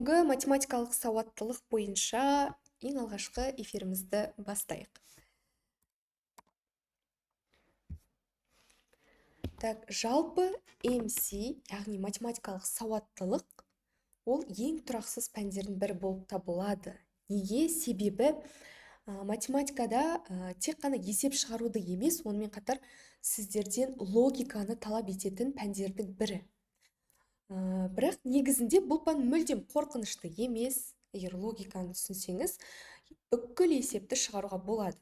Бүгінгі математикалық сауаттылық бойынша ең алғашқы эфирімізді бастайық. Жалпы MC, яғни математикалық сауаттылық, ол ең тұрақсыз пәндердің бірі болып табылады. Неге? Себебі математикада тек қана есеп шығаруды емес, онымен қатар сіздерден логиканы талап ететін пәндердің бірі. Бірақ негізінде бұл пән мүлдем қорқынышты емес. Егер логиканы түсінсеңіз, бүкіл есепті шығаруға болады.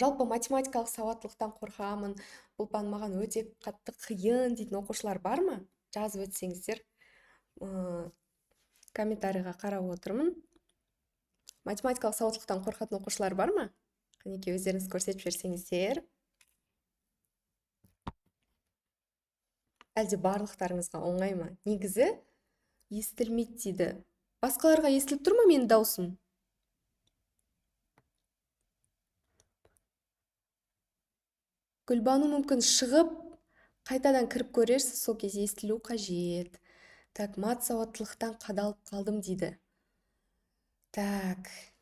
Жалпы математикалық сауаттылықтан қорқамын, бұл пән маған өте қатты қиын дейтін оқушылар бар ма? Жазып өтсеңіздер, комментарийға қарап отырмын. Математикалық сауаттылықтан қорқатын оқушылар бар ма? Қанекей өздеріңіз көрсетіп жіберсеңіздер. Әлде барлықтарыңызға оңай ма? Негізі естілмейді дейді. Басқаларға естіліп тұр ма менің даусым? Гүлбану мүмкін шығып, қайтадан кіріп көрерсіз, сол кезде естілу қажет. Мат сауаттылықтан қадалып қалдым дейді.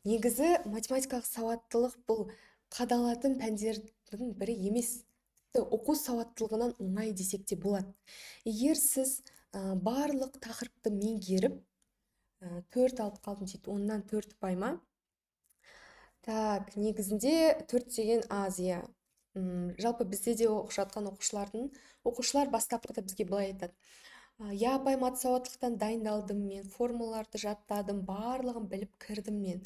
Негізі математикалық сауаттылық бұл қадалатын пәндердің бірі емес. Оқу сауаттылығынан оңай десек те болады. Егер сіз барлық тақырыпты меңгеріп, 4 алып қалдым дейді, оннан 4 ұпай ма? Негізінде 4 деген аз, иә. Жалпы бізде де оқып жатқан оқушылар бастапқыда бізге былай айтады. Я апай мат сауаттылықтан дайындалдым мен, формулаларды жаттадым, барлығын біліп кірдім мен.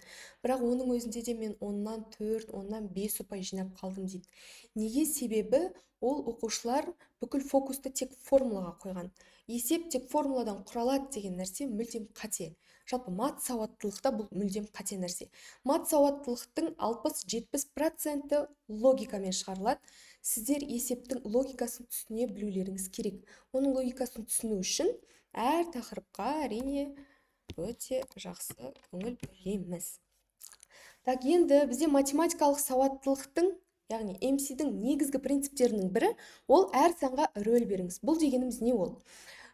Бірақ оның өзінде де мен оннан 4, оннан 5 ұпай жинап қалдым дейді. Неге? Себебі ол оқушылар бүкіл фокусты тек формулаға қойған. Есеп тек формуладан құралады деген нәрсе мүлдем қате. Жалпы мат сауаттылықта бұл мүлдем қате нәрсе. Мат сауаттылықтың 60-70% логикамен шығарылады. Сіздер есептің логикасын түсіне білулеріңіз керек. Оның логикасын түсіну үшін әр тақырыпқа әрине өте жақсы көңіл бөлеміз. Енді бізде математикалық сауаттылықтың, яғни MC-дің негізгі принциптерінің бірі, ол әр санға рөл беріңіз. Бұл дегеніміз не ол?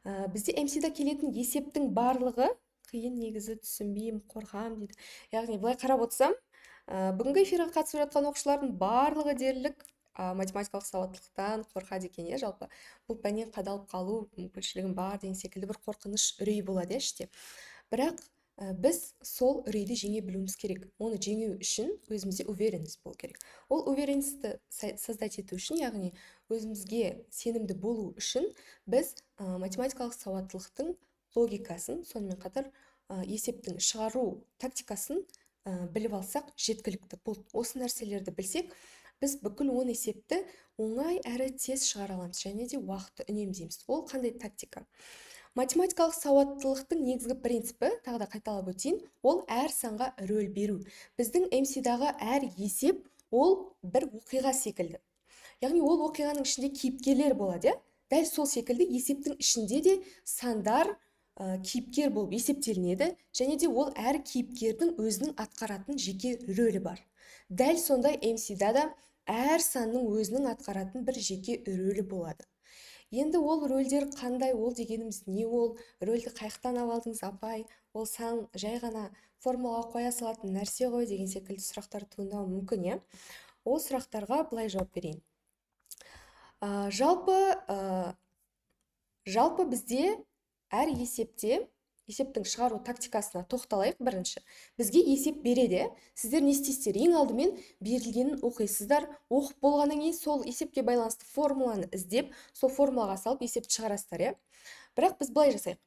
Бізде MC-да келетін есептің барлығы қиын, негізі түсінбеймін, қорқам дейді. Яғни былай қарап отырсам, бүгінгі эфирге қатысып жатқан оқушылардың барлығы дерлік математикалық сауаттылықтан қорқады екен, жалпы бұл пәннен қадалып қалу мүмкіншілігім бар деген секілді бір қорқыныш үрей болады іште. Бірақ біз сол үрейді жеңе білуіміз керек. Оны жеңу үшін өзімізде уверенность болу керек. Ол уверенностьті создать ету үшін, яғни өзімізге сенімді болу үшін біз математикалық сауаттылықтың логикасын, сонымен қатар есептің шығару тактикасын біліп алсақ жеткілікті. Осы нәрселерді білсек, біз бүкіл 10 есепті оңай әрі тез шығара аламыз, және де уақытты үнемдейміз. Ол қандай тактика? Математикалық сауаттылықтың негізгі принципі, тағы да қайталап өтейін, ол әр санға рөл беру. Біздің MC-дағы әр есеп ол бір оқиға секілді. Яғни ол оқиғаның ішінде кейіпкерлер болады. Дәл сол секілді есептің ішінде де сандар кейіпкер болып есептелінеді, және де ол әр кейіпкердің өзінің атқаратын жеке рөлі бар. Дәл сондай MC-да да әр санның өзінің атқаратын бір жеке рөлі болады. Енді ол рөлдер қандай, ол дегеніміз не ол? Рөлді қайықтан алдыңыз апай? Ол сан жай ғана формулаға қоя салатын нәрсе ғой деген секілді сұрақтар туындауы мүмкін, Ол сұрақтарға былай жауап берейін. Жалпы бізде әр есептің шығару тактикасына тоқталайық бірінші. Бізге есеп береді. Сіздер не істейсіздер? Ең алдымен берілгенін оқисыздар. Оқып болғаннан кейін сол есепке байланысты формуланы іздеп, сол формулаға салып есепті шығарасыздар, Бірақ біз былай жасайық.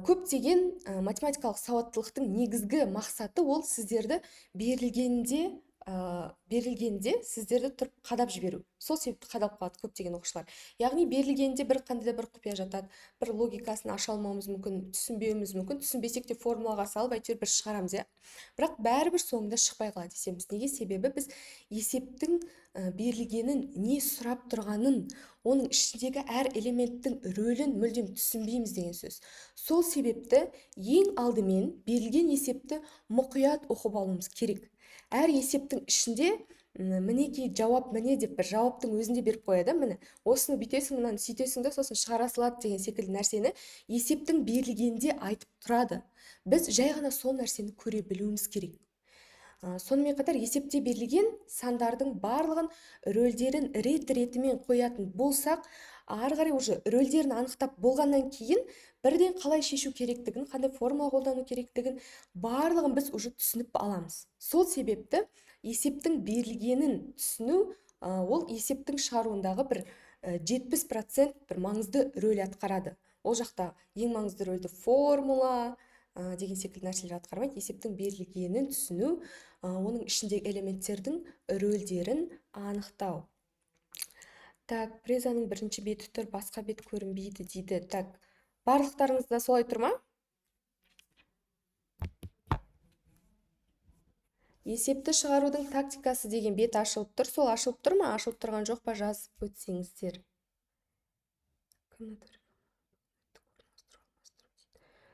Көптеген математикалық сауаттылықтың негізгі мақсаты ол сіздерді берілгенде сіздерді тұрып қадап жіберу. Сол себепті қадап қалады көптеген оқушылар. Яғни берілгенде бір қандай бір құпия жатады, бір логикасын аша алмауымыз мүмкін, түсінбеуіміз мүмкін, түсінбесек те формулаға салып әйтеуір бір шығарамыз, Бірақ бәрібір соңында шықпай қалады десеміз. Неге? Себебі біз есептің берілгенін, не сұрап тұрғанын, оның ішіндегі әр элементтің рөлін мүлдем түсінбейміз деген сөз. Сол себепті ең алдымен берілген есепті мұқият оқып алуымыз керек. Әр есептің ішінде мінекей жауап міне деп бір жауаптың өзінде беріп қояды, міне осыны бүйтесің, мынаны сөйтесің да сосын шығара салады деген секілді нәрсені есептің берілгенде айтып тұрады. Біз жай ғана сол нәрсені көре білуіміз керек. Сонымен қатар есепте берілген сандардың барлығын рөлдерін ретімен қоятын болсақ, ары қарай уже рөлдерін анықтап болғаннан кейін бірден қалай шешу керектігін, қандай формула қолдану керектігін барлығын біз уже түсініп аламыз. Сол себепті есептің берілгенін түсіну ол есептің шығаруындағы бір 70% бір маңызды рөл атқарады. Ол жақта ең маңызды рөлді формула деген секілді нәрселер атқармайды. Есептің берілгенін түсіну, оның ішіндегі элементтердің рөлдерін анықтау. Так, презаның бірінші беті тұр, басқа бет көрінбейді дейді. Так, барлықтарыңызда солай тұр ма? Есепті шығарудың тактикасы деген бет ашылып тұр. Сол ашылып тұр ма? Ашылып тұрған жоқ па? Жазып өтсеңіздер.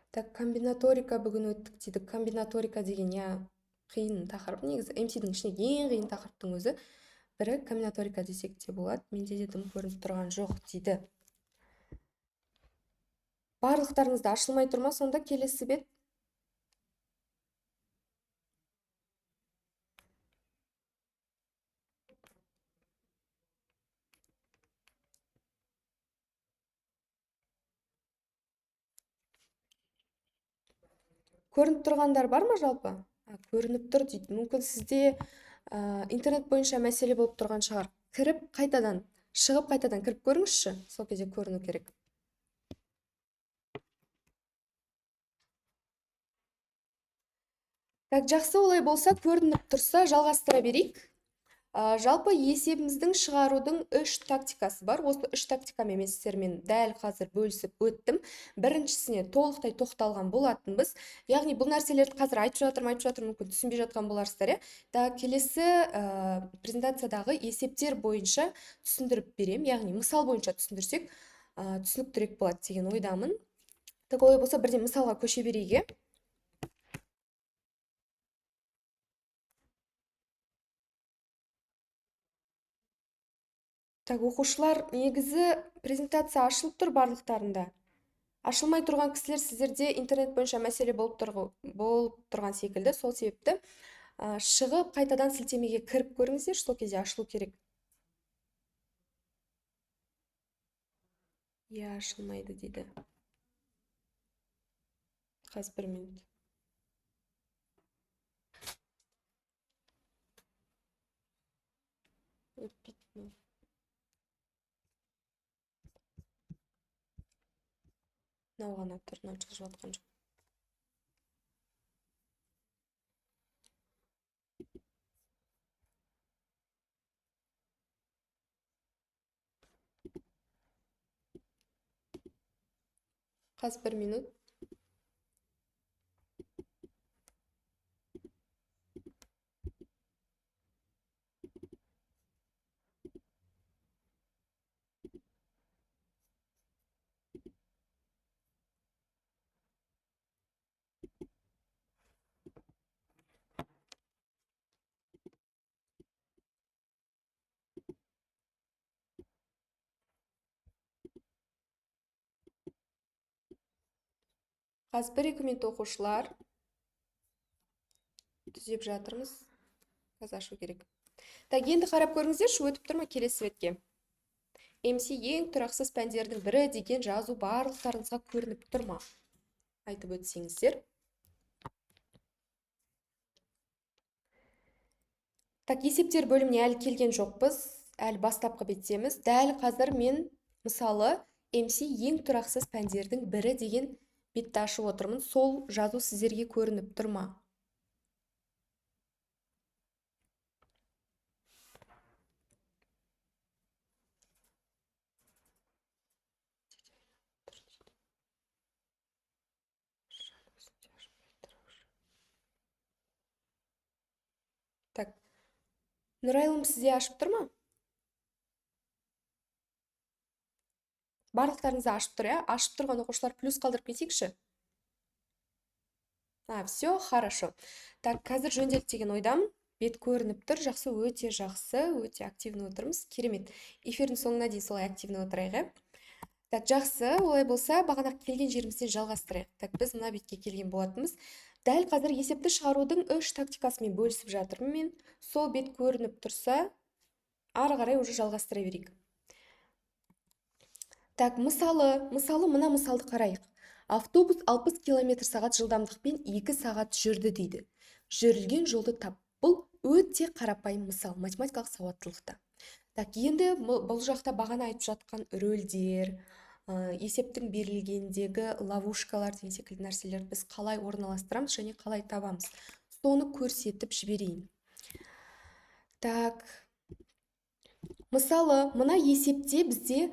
Так, комбинаторика бүгін өттік дейді. Комбинаторика деген қиын тақырып. Негізі МС-дің ішінде ең қиын тақырыптың өзі бірі комбинаторика десек те болады. Менде де тым көрініп тұрған жоқ дейді. Барлықтарыңызда ашылмай тұрма, сонда келесі бет. Көрініп тұрғандар бар ма жалпы? Көрініп тұр дейді. Мүмкін сізде интернет бойынша мәселе болып тұрған шығар. Кіріп қайтадан, шығып қайтадан кіріп көріңізші. Сол кезде көріну керек. Так, жақсы, олай болса, көрініп тұрса жалғастыра берейік. Жалпы есебіміздің шығарудың 3 тактикасы бар. Осы 3 тактикамен мен сіздермен дәл қазір бөлісіп өттім. Біріншісіне толықтай тоқталған болатынбыз. Яғни бұл нәрселерді қазір айтып жатырмын, мүмкін түсінбей жатқан боларсыздар. Келесі презентациядағы есептер бойынша түсіндіріп берем. Яғни мысал бойынша түсіндірсек, түсініктірек болады деген ойдамын. Так, олай болса, бірден мысалға көше берейік. Так, оқушылар, негізі презентация ашылып тұр барлықтарында. Ашылмай тұрған кісілер сіздерде интернет бойынша мәселе болып тұрған секілді. Сол себепті шығып қайтадан сілтемеге кіріп көріңіздер, сол кезде ашылу керек. Ашылмайды дейді. Қазір 1 минут. Науған аттыр, науға жатқан жоқ. Қазір 1 минут. Қазір 1-2 минут оқушылар. Түзеп жатырмыз. Қазір ашу керек. Так, енді қарап көріңіздерші, өтіп тұрма келесі бетке. МС ең тұрақсыз пәндердің бірі деген жазу барлықтарыңызға көрініп тұрма? Айтып өтсеңіздер. Так, есептер бөліміне әлі келген жоқпыз. Әлі бастапқы беттеміз. Дәл қазір мен мысалы МС ең тұрақсыз пәндердің бірі деген бетті ашып отырмын. Сол жазу сіздерге көрініп тұрма? Так, Нұрайлым сізде ашып тұрма? Барлықтарыңызды ашып тұр, ашып тұрған оқушылар плюс қалдырып кетейікші. Все, хорошо. Так, қазір жөнделді деген ойдамын. бет көрініп тұр. Жақсы, өте жақсы, өте активный отырмыз. Керемет. Эфирдің соңына дейін солай активный отырайық. Так, жақсы, олай болса, бағана келген жерімізден жалғастырайық. Так, біз мына бетке келген болатынбыз. Дәл қазір есепті шығарудың 3 тактикасымен бөлісіп жатырмын мен. Сол бет көрініп тұрса, ары қарай уже жалғастыра берейік. Так, мына мысалды қарайық. Автобус 60 км сағат жылдамдықпен 2 сағат жүрді дейді. Жүрілген жолды тап. Бұл өте қарапайым мысал, математикалық сауаттылықта. Так, енді бұл жақта бағана айтып жатқан рөлдер, есептің берілгендегі ловушкалар деген секілді нәрселер біз қалай орналастырамыз және қалай табамыз. Соны көрсетіп жіберейін. Так, мысалы, мына есепте бізде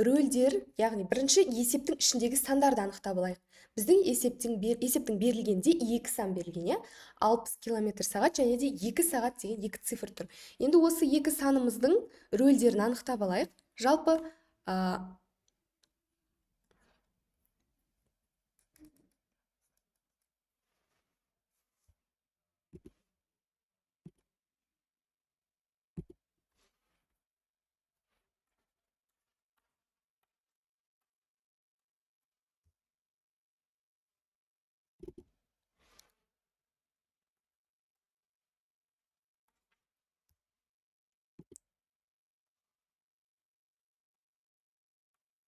рөлдер, яғни бірінші есептің ішіндегі сандарды анықтап алайық. Біздің есептің берілгенде 2 сан берілген, 60 км сағат және де 2 сағат деген 2 цифр тұр. Енді осы 2 санымыздың рөлдерін анықтап алайық. Жалпы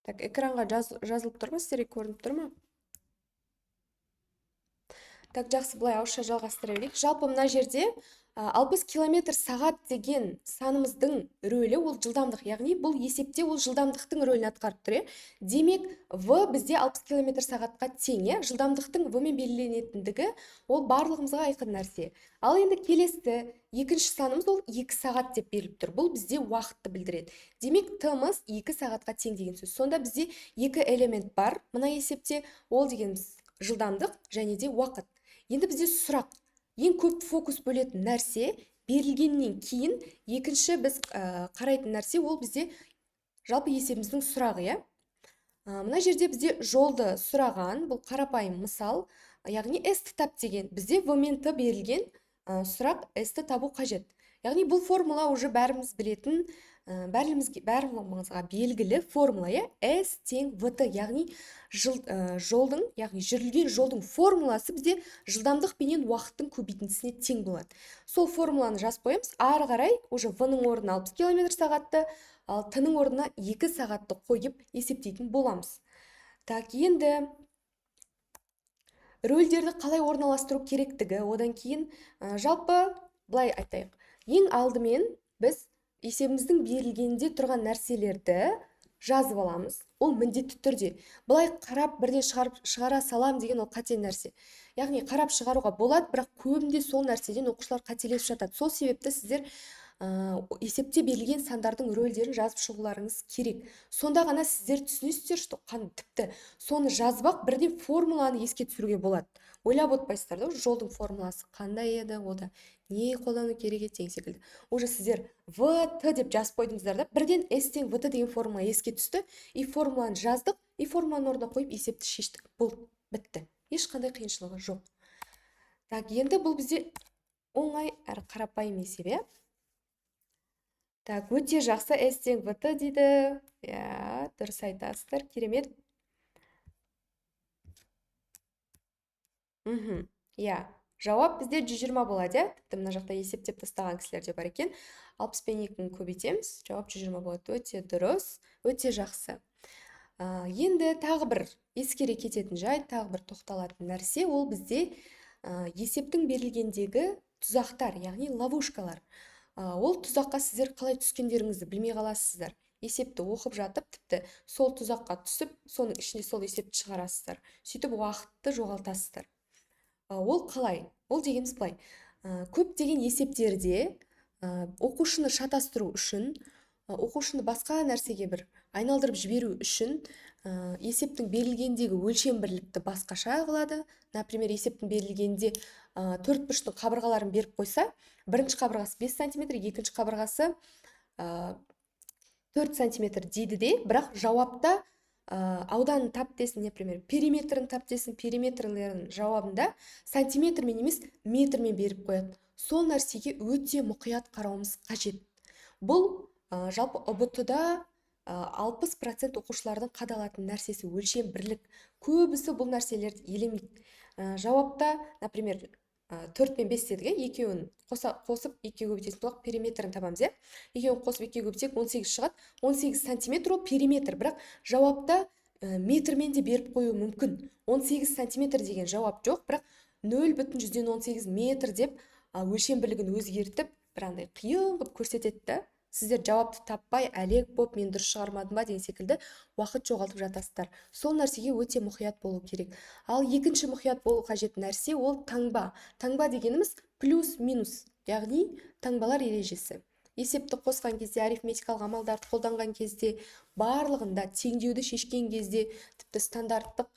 так, экранға жазылып тұр ма, сіздерге көрініп тұр ма? Так, жақсы, былай ауызша жалғастыра берейік. Жалпы мына жерде 60 км сағат деген санымыздың рөлі ол жылдамдық, яғни бұл есепте ол жылдамдықтың рөлін атқарып тұр. Демек, V бізде 60 км сағатқа тең, жылдамдықтың V мен белгіленетіндігі ол барлығымызға айқын нәрсе. Ал енді келесі екінші санымыз ол 2 сағат деп беріліп тұр. Бұл бізде уақытты білдіреді. Демек, T-мыз 2 сағатқа тең деген сөз. Сонда бізде 2 элемент бар мына есепте, ол дегеніміз жылдамдық және де уақыт. Енді бізде сұрақ, ең көп фокус бөлетін нәрсе берілгеннен кейін екінші біз қарайтын нәрсе ол бізде жалпы есебіміздің сұрағы. Мына жерде бізде жолды сұраған, бұл қарапайым мысал, яғни S-ті тап деген, бізде V мен T берілген сұрақ S-ті табу қажет. Яғни бұл формула уже бәріміз білетін, бәрімізге белгілі формула, S тең VT, яғни жолдың, яғни жүрілген жолдың формуласы бізде жылдамдық пенен уақыттың көбейтіндісіне тең болады. Сол формуланы жазып қоямыз, ары қарай уже V-ның орнына 60 км сағатты, ал T-ның орнына 2 сағатты қойып есептейтін боламыз. Так, енді рөлдерді қалай орналастыру керектігі, одан кейін жалпы былай айтайық. Ең алдымен біз есебіміздің берілгенде тұрған нәрселерді жазып аламыз. Ол міндетті түрде. Былай қарап бірден шығара салам деген ол қате нәрсе. Яғни қарап шығаруға болады, бірақ көбінде сол нәрседен оқушылар қателесіп жатады. Сол себепті сіздер есепте берілген сандардың рөлдерін жазып шығуларыңыз керек. Сонда ғана сіздер түсінесіздер, что тіпті соны жазбақ бірден формуланы еске түсіруге болады. Ойлап отпайсыздар да, жолдың формуласы қандай еді, ода не қолдану керек еді деген секілді. Уже сіздер VT деп жазып қойдыңыздар да, бірден S тең VT деген формула еске түсті, и формуланы жаздық, и формуланы орнына қойып есепті шештік. Бұл бітті. Ешқандай қиыншылығы жоқ. Так, енді бұл бізде оңай әрі қарапайым есеп. Так, өте жақсы, S тең VT дейді. Дұрыс айтасыздар, керемет. Жауап бізде 120 болады. Тіпті мына жақта есептеп тастаған кісілер де бар екен. 60 пен 2-ні көбейтеміз, жауап 120 болады. Өте дұрыс, өте жақсы. Енді тағы бір ескере кететін жай, тағы бір тоқталатын нәрсе, ол бізде есептің берілгендегі тұзақтар, яғни ловушкалар. Ол тұзаққа сіздер қалай түскендеріңізді білмей қаласыздар. Есепті оқып жатып, тіпті сол тұзаққа түсіп, соның ішінде сол есепті шығарасыздар. Сөйтіп уақытты жоғалтасыздар. Ол қалай? Ол дегеніміз былай. Көптеген есептерде оқушыны шатастыру үшін, оқушыны басқа нәрсеге бір айналдырып жіберу үшін есептің берілгендегі өлшем бірлікті басқаша қылады. Например, есептің берілгенде төртбұрыштың қабырғаларын беріп қойса, бірінші қабырғасы 5 см, екінші қабырғасы 4 см дейді де, бірақ жауапта ауданын тап десін, например, периметрін тап десін, периметрлерінің жауабында сантиметрмен емес метрмен беріп қояды. Сол нәрсеге өте мұқият қарауымыз қажет. Бұл жалпы ұбт-да 60% оқушылардың қадалатын нәрсесі өлшем бірлік. Көбісі бұл нәрселерді елемейді. Жауапта, например, 4 пен 5 дедік, екеуін қосып 2-ге көбейтесің, толық периметрін табамыз, екеуін қосып 2-ге көбейтсек 18 шығады. 18 сантиметр ол периметр, бірақ жауапта метрмен де беріп қою мүмкін. 18 сантиметр деген жауап жоқ, бірақ 0,18 метр деп өлшем бірлігін өзгертіп, бір андай қиын қылып көрсетеді. Сіздер жауапты таппай, әлек боп, мен дұрыс шығармадым ба деген секілді уақыт жоғалтып жатасыздар. Сол нәрсеге өте мұқият болу керек. Ал екінші мұқият болу қажет нәрсе ол таңба. Таңба дегеніміз плюс-минус, яғни таңбалар ережесі. Есепті қосқан кезде, арифметикалық амалдарды қолданған кезде, барлығында теңдеуді шешкен кезде, тіпті стандарттық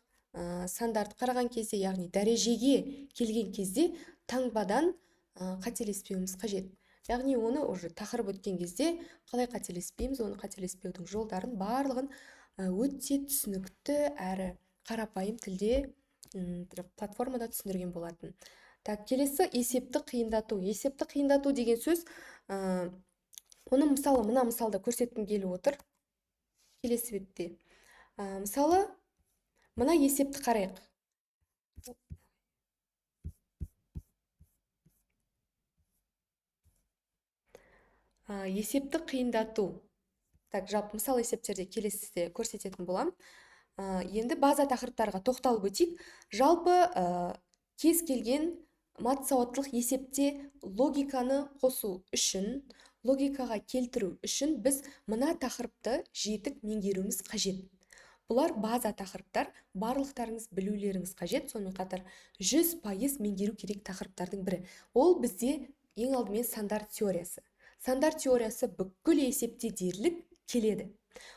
сандарды қараған кезде, яғни дәрежеге келген кезде таңбадан қателеспеуіміз қажет. Яғни оны уже тақырып өткен кезде қалай қателеспейміз, оны қателеспеудің жолдарын барлығын өте түсінікті әрі қарапайым тілде платформада түсіндірген болатын. Так, келесі есепті қиындату. Есепті қиындату деген сөз, оны мысалы мына мысалда көрсеткім келіп отыр. Келесі бетте. Мысалы, мына есепті қарайық. Есепті қиындату. Так, жалпы мысал есептерде келесіде көрсететін болам. Енді база тақырыптарға тоқталып өтейік. Жалпы кез келген мат сауаттылық есепте логиканы қосу үшін, логикаға келтіру үшін біз мына тақырыпты жетік меңгеруіміз қажет. Бұлар база тақырыптар, барлықтарыңыз білулеріңіз қажет. Сонымен қатар 100% меңгеру керек тақырыптардың бірі. Ол бізде ең алдымен сандар теориясы. Сандар теориясы бүкіл есепте дерлік келеді.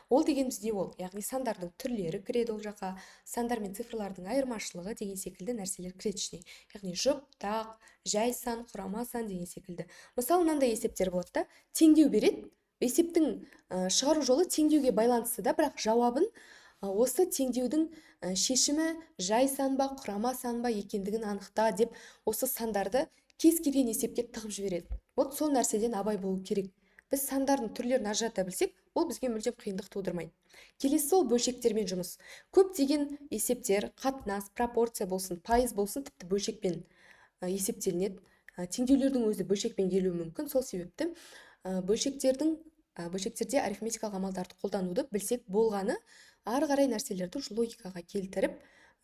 Ол дегеніміз не ол? Яғни сандардың түрлері кіреді ол жаққа, сандар мен цифрлардың айырмашылығы деген секілді нәрселер кіреді ішіне. Яғни жұп, тақ, жай сан, құрама сан деген секілді. Мысалы, мынандай есептер болады да, теңдеу береді. Есептің шығару жолы теңдеуге байланысты да, бірақ жауабын осы теңдеудің шешімі жай сан ба, құрама сан ба екендігін анықта деп осы сандарды кез келген есепке тығып жібереді. Вот сол нәрседен абай болу керек. Біз сандардың түрлерін ажырата білсек, ол бізге мүлдем қиындық тудырмайды. Келесі ол бөлшектермен жұмыс. Көптеген есептер, қатынас, пропорция болсын, пайыз болсын, тіпті бөлшекпен есептелінеді. Теңдеулердің өзі бөлшекпен келуі мүмкін. Сол себепті бөлшектерде арифметикалық амалдарды қолдануды білсек болғаны, ары қарай нәрселерді логикаға келтіріп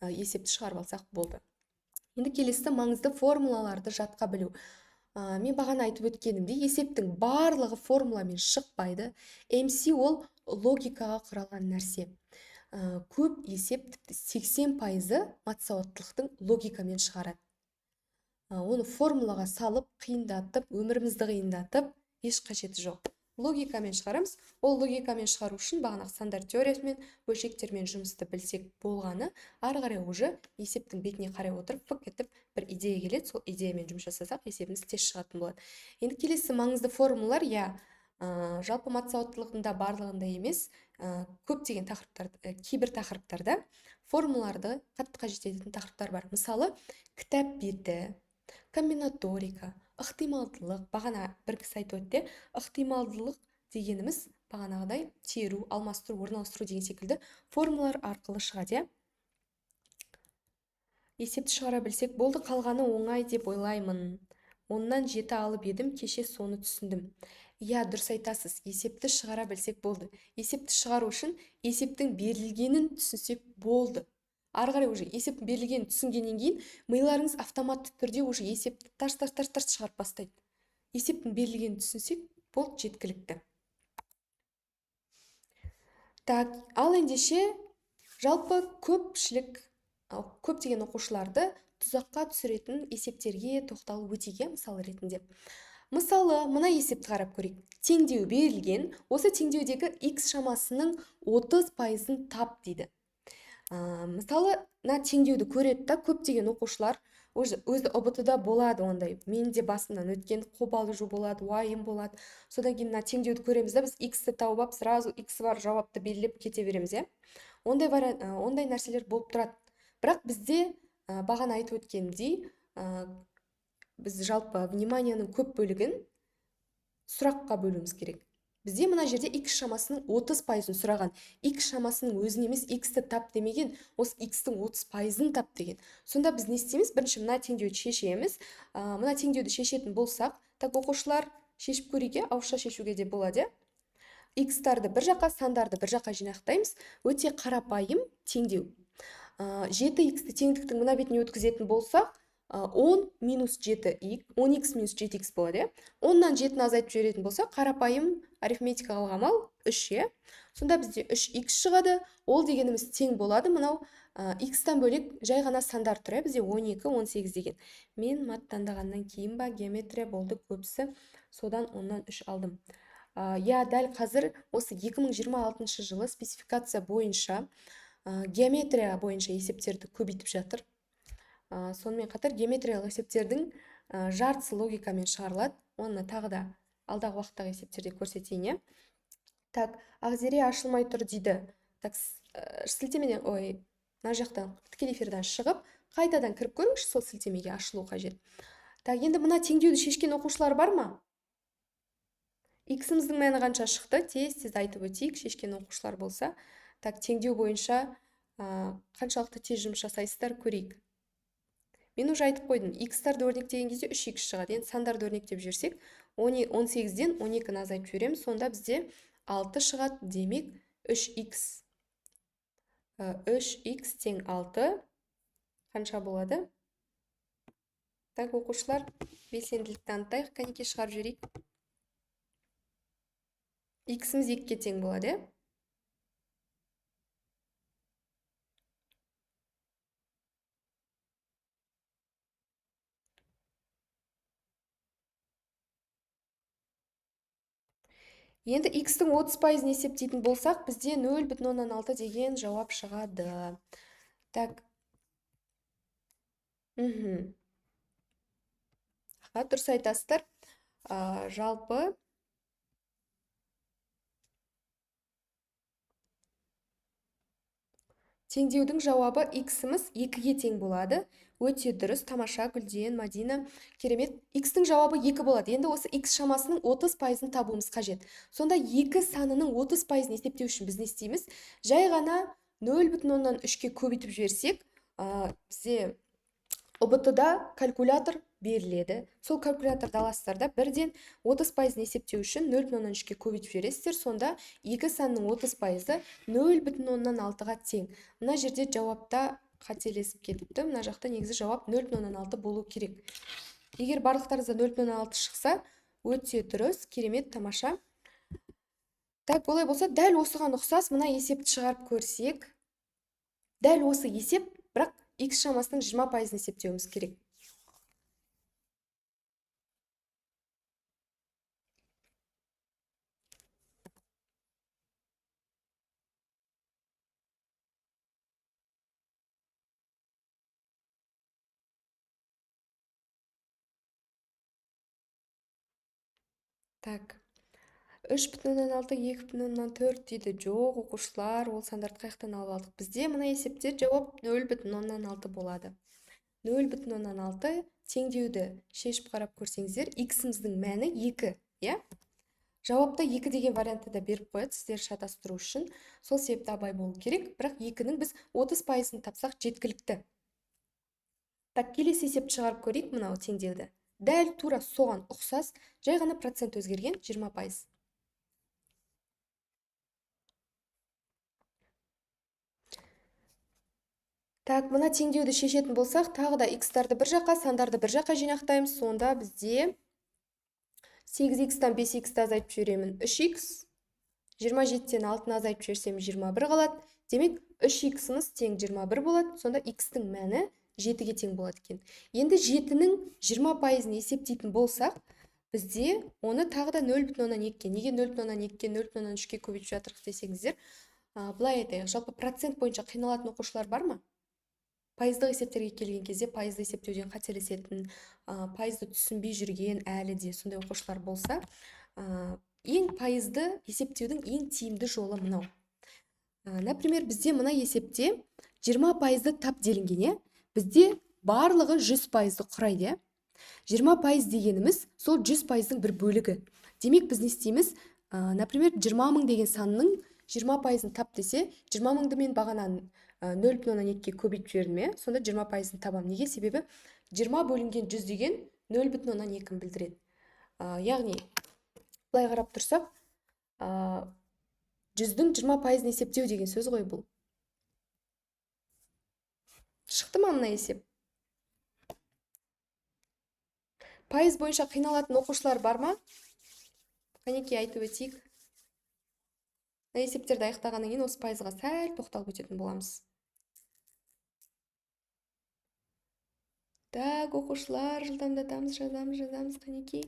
есепті шығарып алсақ болды. Енді келесі маңызды формулаларды жатқа білу. Мен бағана айтып өткенімдей, есептің барлығы формуламен шықпайды. МС ол логикаға құралған нәрсе. Көп есеп, тіпті 80% мат сауаттылықтың логикамен шығарады. Оны формулаға салып, қиындатып, өмірімізді қиындатып, еш қажеті жоқ. Логикамен шығарамыз. Ол логикамен шығару үшін бағанағы сандар теориясымен, бөлшектермен жұмысты білсек болғаны, ары қарай уже есептің бетіне қарай отырып, фық етіп бір идея келеді. Сол идеямен жұмыс жасасақ, есебіміз тез шығатын болады. Енді келесі маңызды формулалар, жалпы мат сауаттылығында барлығында емес, көптеген тақырыптарда, кейбір тақырыптарда формулаларды қатты қажет ететін тақырыптар бар. Мысалы, кітап беті, комбинаторика, ықтималдылық, бағана бір кісі айтып өтті, ықтималдылық дегеніміз бағанағыдай теру, алмастыру, орналастыру деген секілді формулалар арқылы шығады. Есепті шығара білсек болды, қалғаны оңай деп ойлаймын. Оннан 7 алып едім, кеше соны түсіндім. Дұрыс айтасыз, есепті шығара білсек болды. Есепті шығару үшін есептің берілгенін түсінсек болды. Ары қарай уже есептің берілгенін түсінгеннен кейін миларыңыз автоматты түрде уже есепті тарс шығарып бастайды. Есептің берілгенін түсінсек болды, жеткілікті. Так, ал ендеше жалпы көптеген оқушыларды тұзаққа түсіретін есептерге тоқталып өтейік, мысалы ретінде. Мысалы, мына есепті қарап көрейік. Теңдеу берілген, осы теңдеудегі x шамасының 30%-ын тап дейді. Мысалы, теңдеуді көреді да, көптеген оқушылар өзі ұбт-да болады ондай. Мен де басымнан өткен қобалжу болады, уайым болады. Содан кейін теңдеуді көреміз да, біз x-ті тауып, сразу x бар жауапты белгілеп кете береміз. ондай нәрселер болып тұрады. Бірақ бізде бағана айтып өткенімдей, біз жалпы вниманияның көп бөлігін сұраққа бөлуіміз керек. Бізде мына жерде x шамасының 30%-ын сұраған. X шамасының өзін емес, x-ті тап демеген, осы x-тің 30%-ын тап деген. Сонда біз не істейміз? Бірінші мына теңдеуді шешеміз. Мына теңдеуді шешетін болсақ, так оқушылар шешіп көруге, ауызша шешуге де болады. X-тарды бір жаққа, сандарды бір жаққа жинақтаймыз. Өте қарапайым теңдеу. 7x-ті теңдіктің мына бетіне өткізетін болсақ, 10 минус 7x, 10x минус 7x болады. 10-нан 7-ні азайтып жіберетін болсақ, қарапайым арифметикалық амал 3, Сонда бізде 3x шығады. Ол дегеніміз тең болады. Мынау x-тан бөлек жай ғана сандар тұр. Бізде 12, 18 деген. Мен мат таңдағаннан кейін ба, геометрия болды көбісі. Содан 10-нан 3 алдым. Дәл қазір осы 2026 жылы спецификация бойынша геометрия бойынша есептерді көбейтіп жатыр. Сонымен қатар геометриялық есептердің жартысы логикамен шығарылады. Оны тағы да алдағы уақыттағы есептерде көрсетейін. Так, Ақзере ашылмай тұр дейді. Так, сілтемеден, мына жақтан тікелей эфирден шығып, қайтадан кіріп көріңізші, сол сілтемеге ашылу қажет. Так, енді мына теңдеуді шешкен оқушылар бар ма? X-іміздің мәні қанша шықты? Тез айтып өтейік, шешкен оқушылар болса. Так, теңдеу бойынша қаншалықты тез жұмыс жасайсыздар көрейік. Мен уже айтып қойдым, x-тарды өрнектеген кезде 3x шығады. Енді сандарды өрнектеп жүрсек, 18-ден 12-ні азайтып жібереміз. Сонда бізде 6 шығады. Демек 3x тең 6 қанша болады? Так, оқушылар, белсенділік танытайық, кәнеке шығарып жіберейік. X-іміз 2-ге тең болады. Енді x-тің 30%-ін есептейтін болсақ, бізде 0,6 деген жауап шығады. Так. Дұрыс айтасыздар. Жалпы теңдеудің жауабы x-іміз 2-ге тең болады. Өте дұрыс, тамаша, Гүлден, Мадина, керемет. X-тің жауабы 2 болады. Енді осы x шамасының 30%-ын табуымыз қажет. Сонда 2 санының 30%-ын есептеу үшін біз не істейміз? Жай ғана 0,3-ке көбейтіп жіберсек, бізде ұбт-да калькулятор беріледі. Сол калькуляторды аласыздар да бірден 30%-ын есептеу үшін 0,3-ке көбейтіп жібересіздер. Сонда 2 санның 30%-ы 0,6-ға тең. Мына жерде жауапта қателесіп кетіпті. Мына жақта негізі жауап 0,6 болу керек. Егер барлықтарыңызда 0,6 шықса, өте дұрыс, керемет, тамаша. Так, олай болса, дәл осыған ұқсас мына есепті шығарып көрсек, дәл осы есеп, бірақ x шамасының 20%-ын есептеуіміз керек. Так, 3,6, 2,4 дейді. Жоқ, оқушылар, ол сандарды қаяқтан алып алдық. Бізде мына есептер жауап 0,6 болады. 0,6 теңдеуді шешіп қарап көрсеңіздер, x-іміздің мәні 2, Жауапта 2 деген вариантты да беріп қояды, сіздер шатастыру үшін. Сол себепті абай болу керек, бірақ 2-нің біз 30%-ын тапсақ жеткілікті. Так, келесі есепті шығарып көрейік мынау теңдеуді. Дәл тура соған ұқсас, жай ғана процент өзгерген 20%. Так, мына теңдеуді шешетін болсақ, тағы да x-тарды бір жаққа, сандарды бір жаққа жинақтаймыз. Сонда бізде 8x-тан 5x-ті азайтып жіберемін 3x, 27-тен 6-ны азайтып жіберсем 21 қалады. Демек 3x-іміз тең 21 болады. Сонда x-тің мәні 7-ге тең болады екен. Енді 7-нің 20%-ын есептейтін болсақ, бізде оны тағы да 0,2-ке, неге 0,2-ке, 0,3-ке көбейтіп жатырық десеңіздер, былай айтайық, жалпы процент бойынша қиналатын оқушылар бар ма? Пайыздық есептерге келген кезде пайызды есептеуден қателесетін, пайызды түсінбей жүрген әлі де сондай оқушылар болса, ең пайызды есептеудің ең тиімді жолы мынау. Например, бізде мына есепте 20%-ды тап делінген, е? Бізде барлығы 100%-ды құрайды, е? 20% дегеніміз сол 100%-ның бір бөлігі. Демек біз не істейміз? Например, 20 000 деген санның 20%-ын тап десе, 20 000-ды мен бағанан 0,2-ге көбейтіп жібердім, сонда 20%-ын табам. Неге? Себебі 20 бөлінген 100 деген 0,2-ні білдіреді. Яғни, былай қарап тұрсақ, 100-дің 20%-ын есептеу деген сөз ғой бұл. Шықты ма мына есеп? Пайыз бойынша қиналатын оқушылар бар ма? Қанекей айтып өтейік. Мына есептерді аяқтағаннан кейін осы пайызға сәл тоқталып өтетін боламыз. Так, оқушылар, жылдамдатамыз, жазамыз, қанекей.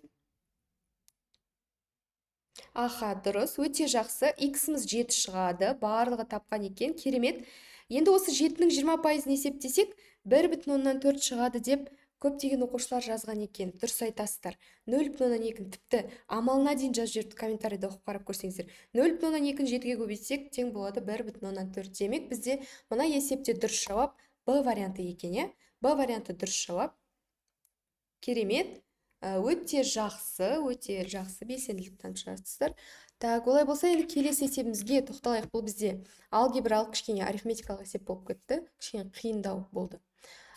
Аха, дұрыс, өте жақсы. X-міз 7 шығады, барлығы тапқан екен, керемет. Енді осы 7-ның 20%-ын есептесек, 1,4 шығады деп көптеген оқушылар жазған екен. Дұрыс айтасыздар. 0,2-ні тіпті амалына дейін жазып жіберді, комментарийді оқып қарап көрсеңіздер. 0,2-ні 7-ге көбейтсек, тең болады 1,4. Демек бізде мына есепте дұрыс жауап Б варианты екен, е? Б варианты дұрыс жауап. Керемет. Өте жақсы, белсенділік танытасыздар. Так, олай болса, енді келесі есебімізге тоқталайық. Бұл бізде алгебралық, кішкене арифметикалық есеп болып кетті, кішкене қиындау болды.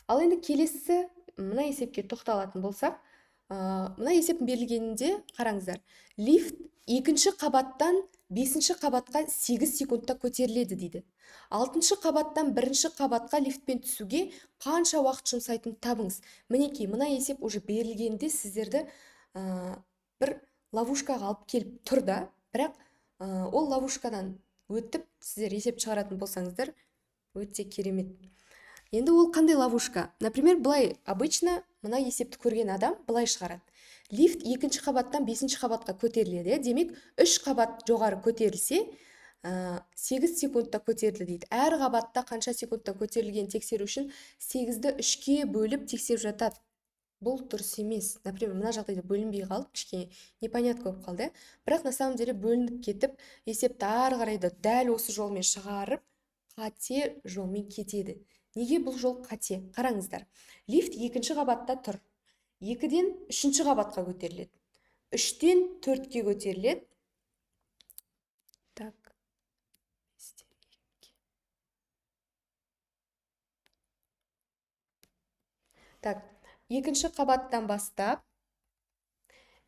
Ал енді келесі мына есепке тоқталатын болсақ, мына есептің берілгенінде қараңыздар. Лифт 2-ші қабаттан 5-ші қабатқа 8 секундта көтеріледі дейді. 6-ші қабаттан 1-ші қабатқа лифтпен түсуге қанша уақыт жұмсайтын табыңыз. Мінекей, мына есеп уже берілгенде сіздерді бір ловушкаға алып келіп тұрда, бірақ ол ловушкадан өтіп сіздер есеп шығаратын болсаңыздар, өте керемет. Енді ол қандай ловушка? Например, былай обычно мына есепті көрген адам былай шығарады. Лифт 2-ші қабаттан 5-ші қабатқа көтеріледі. Демек, 3 қабат жоғары көтерілсе, 8 секундта көтерілді дейді. Әр қабатта қанша секундта көтерілген тексеру үшін 8-ді 3-ке бөліп тексеріп жатады. Бұл дұрыс емес. Например, мына жағдайда бөлінбей қалып, кішкене непонятно болып қалды. Бірақ на самом деле бөлініп кетіп, есепті ары қарайда дәл осы жолмен шығарып, қате жолмен кетеді. Неге бұл жол қате? Қараңыздар. Лифт 2-ші қабатта тұр. 2-ден 3-ші қабатқа көтеріледі. 3-тен 4-ке көтеріледі. Так. Так, 2-ші қабаттан бастап,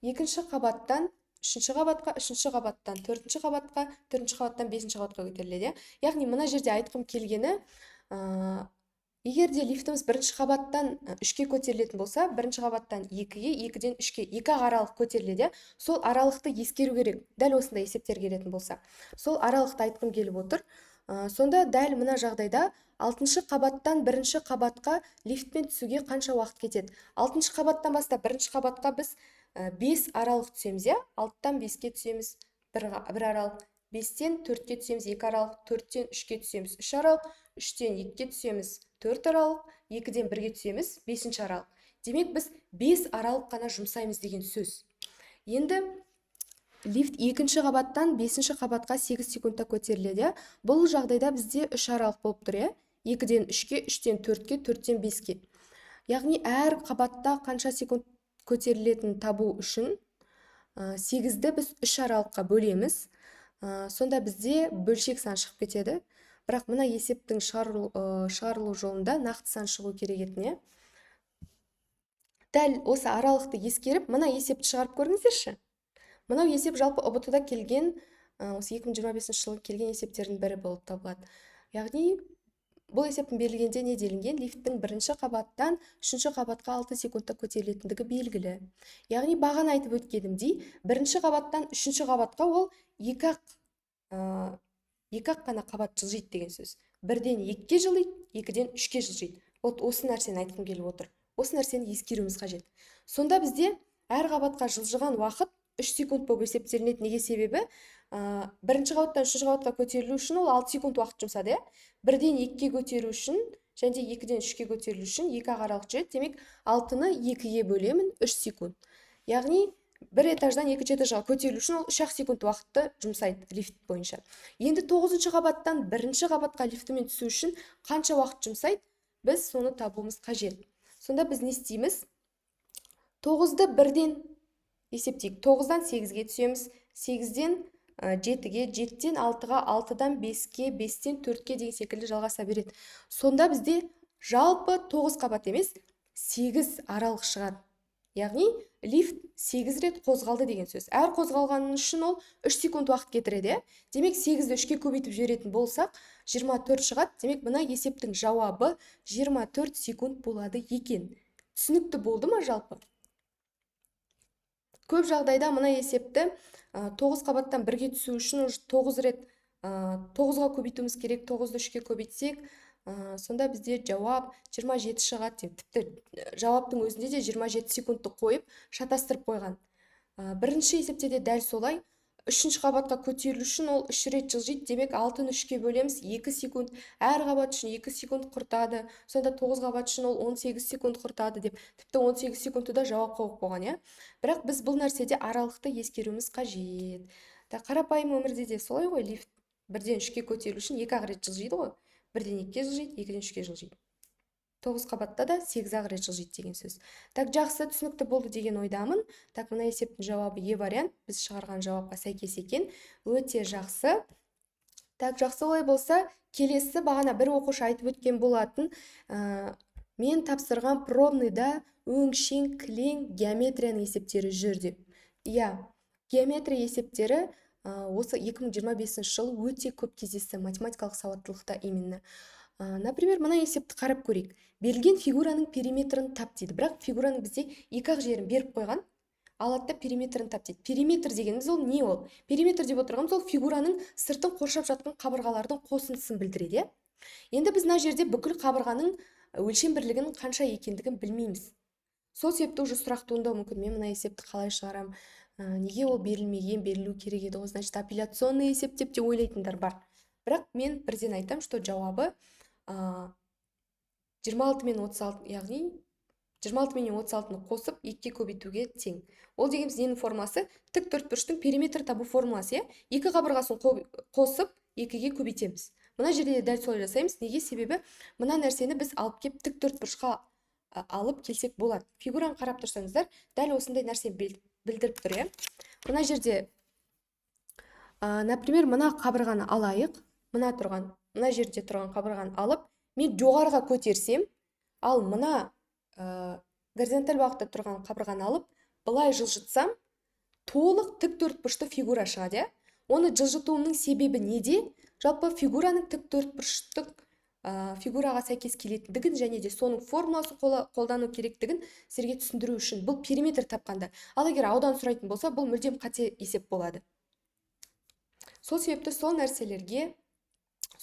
2-ші қабаттан 3-ші қабатқа, 3-ші қабаттан 4-ші қабатқа, 4-ші қабаттан 5-ші қабатқа көтеріледі. Яғни, мына жерде айтқым келгені, егер де лифтіміз 1-ші қабаттан 3-ке көтерілетін болса, 1-ші қабаттан 2-ге, 2-ден 3-ке, 2 аралық көтеріледі. Сол аралықты ескеру керек. Дәл осындай есептер келетін болса. Сол аралықты айтқым келіп отыр. Сонда дәл мына жағдайда 6-ші қабаттан 1-ші қабатқа лифтпен түсуге қанша уақыт кетеді? 6-ші қабаттан бастап 1-ші қабатқа біз 5 аралық түсеміз, е? 6-тан 5-ке түсеміз, 1 аралық. 5-тен 4-ке түсеміз, 2 аралық. 4-тен 3-ке түсеміз, 3 аралық. 3-тен 2-ке түсеміз, 4 аралық. 2-ден 1-ге түсеміз, 5-ші аралық. Демек, біз 5 аралық қана жұмсаймыз деген сөз. Енді лифт 2-ші қабаттан 5-ші қабатқа 8 секундта көтеріледі. Бұл жағдайда бізде 3 аралық болып тұр, 2-ден 3-ке, 3-тен 4-ке, 4-тен 5-ке. Яғни, әр қабатта қанша секунд көтерілетін табу үшін 8-ді біз 3 аралыққа бөлеміз. Сонда бізде бөлшек сан шығып кетеді. Бірақ мына есептің шығарылу жолында нақты сан шығу керек етін. Дәл осы аралықты ескеріп, мына есепті шығарып көріңіздерші. Мынау есеп жалпы ұбт-да келген, осы 2025 жылы келген есептердің бірі болып табылады. Яғни, бұл есептің берілгенде не делінген? Лифттің 1-ші қабаттан 3-ші қабатқа 6 секундта көтерілетіндігі белгілі. Яғни, бағана айтып өткенімдей, 1-ші қабаттан 3-ші қабатқа ол 2-ақ қана қабат жылжиды деген сөз. 1-ден 2-ке жылжиды, 2-ден 3-ке жылжиды. Осы нәрсені айтқым келіп отыр. Осы нәрсені ескеруіміз қажет. Сонда бізде әр қабатқа жылжыған уақыт 3 секунд болып есептелінеді. Неге себебі? 1-ші қабаттан 3-ші қабатқа көтерілу үшін ол 6 секунд уақыт жұмсады. 1-ден 2-ке көтеру үшін, және 2-ден 3-ке көтерілу үшін 2 аралық жүреді. Демек, 6-ны 2-ге бөлемін 3 секунд. Яғни, бір этаждан екінші этажға көтерілу үшін ол 3 секунд уақытты жұмсайды лифт бойынша. Енді 9-шы қабаттан 1-ші қабатқа лифтімен түсу үшін қанша уақыт жұмсайды? Біз соны табуымыз қажет. Сонда біз не істейміз? 9-ды 1-ден есептейік. 9-дан 8-ге түсеміз, 8-ден 7-ге, 7-ден 6-ға, 6-дан 5-ге, 5-ден 4-ге деген секілді жалғаса береді. Сонда бізде жалпы 9 қабат емес, 8 аралық шығады. Яғни лифт 8 рет қозғалды деген сөз. Әр қозғалғаны үшін ол 3 секунд уақыт кетіреді. Демек 8-ді 3-ке көбейтіп жіберетін болсақ, 24 шығады. Демек мына есептің жауабы 24 секунд болады екен. Түсінікті болды ма жалпы? Көп жағдайда мына есепті 9 қабаттан 1-ге түсу үшін 9 рет 9-ға көбейтуіміз керек. 9-ды 3-ке көбейтсек, сонда бізде жауап 27 шығады. Тіпті жауаптың өзінде де 27 секундты қойып шатастырып қойған. Бірінші есепте де дәл солай. 3-ші қабатқа көтерілу үшін ол 3 рет жылжиды. Демек 6-ны 3-ке бөлеміз, 2 секунд. Әр қабат үшін 2 секунд құртады. Сонда 9 қабат үшін ол 18 секунд құртады деп. Тіпті 18 секундты да жауап қойып қойған, Бірақ біз бұл нәрседе аралықты ескеруіміз қажет. Қарапайым өмірде де солай ғой, лифт 1-ден 3-ке көтерілу үшін 2 рет жылжиды ғой. 1-ден 2-ке жылжиды, 2-ден 3-ке жылжиды. 9 қабатта да 8 рет жылжиды деген сөз. Жақсы, түсінікті болды деген ойдамын. Мына есептің жауабы Е вариант. Біз шығарған жауапқа сәйкес екен. Өте жақсы. Жақсы олай болса, келесі бағана бір оқушы айтып өткен болатын. Мен тапсырған пробныйда өңшең, кілең геометрияның есептері жүр деп. Геометрия есептері осы 2025 жылы өте көп кездесті математикалық сауаттылықта именно. Например, мына есепті қарап көрейік. Берілген фигураның периметрін тап дейді. Бірақ фигураның бізде екі жерін беріп қойған. Алады да периметрін тап дейді. Периметр дегеніміз ол не ол? Периметр деп отырғанымыз ол фигураның сыртын қоршап жатқан қабырғалардың қосындысын білдіреді. Енді біз мына жерде бүкіл қабырғаның өлшем бірлігінің қанша екендігін білмейміз. Сол себепті уже сұрақ туындауы мүмкін. Мен мына есепті қалай шығарам? Неге ол берілмеген, берілу керек еді? Значит, апелляционный есеп деп те ойлайтындар бар. Бірақ мен бірден айтам, что жауабы 26 мен 36, яғни 26 мен 36-ны қосып 2-ке көбейтуге тең. Ол дегеніміз ненің формасы? Тік төртбұрыштың периметр табу формасы, Екі қабырғасын қосып 2-ге көбейтеміз. Мына жерде дәл солай жасаймыз. Неге? Себебі мына нәрсені біз алып кеп тік төртбұрышқа алып келсек болады. Фигураны қарап тұрсаңыздар, дәл осындай нәрсе білдіріп тұр, Мына жерде, например, мына қабырғаны алайық. Мына жерде тұрған қабырғаны алып, мен жоғарға көтерсем, ал мына горизонталь бағытта тұрған қабырғаны алып, былай жылжытсам, толық тік төртбұрышты фигура шығады. Оны жылжытуымның себебі неде? Жалпы фигураның тік төртбұрыштық фигураға сәйкес келетіндігін және де соның формуласын қолдану керектігін сіздерге түсіндіру үшін. Бұл периметр тапқанда. Ал егер аудан сұрайтын болса, бұл мүлдем қате есеп болады. Сол себепті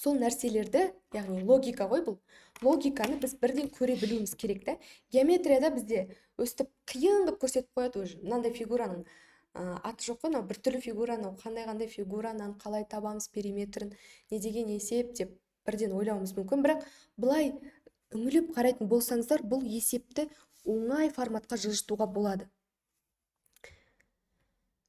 сол нәрселерді, яғни логика ғой бұл. Логиканы біз бірден көре білуіміз керек та. Геометрияда бізде өстіп қиын қылып көрсетіп қояды уже. Мынандай фигураның аты жоқ қой, біртүрлі фигураны, қандай фигуранан қалай табамыз периметрін, не деген есеп деп бірден ойлауымыз мүмкін. Бірақ былай үңіліп қарайтын болсаңыздар, бұл есепті оңай форматқа жылжытуға болады.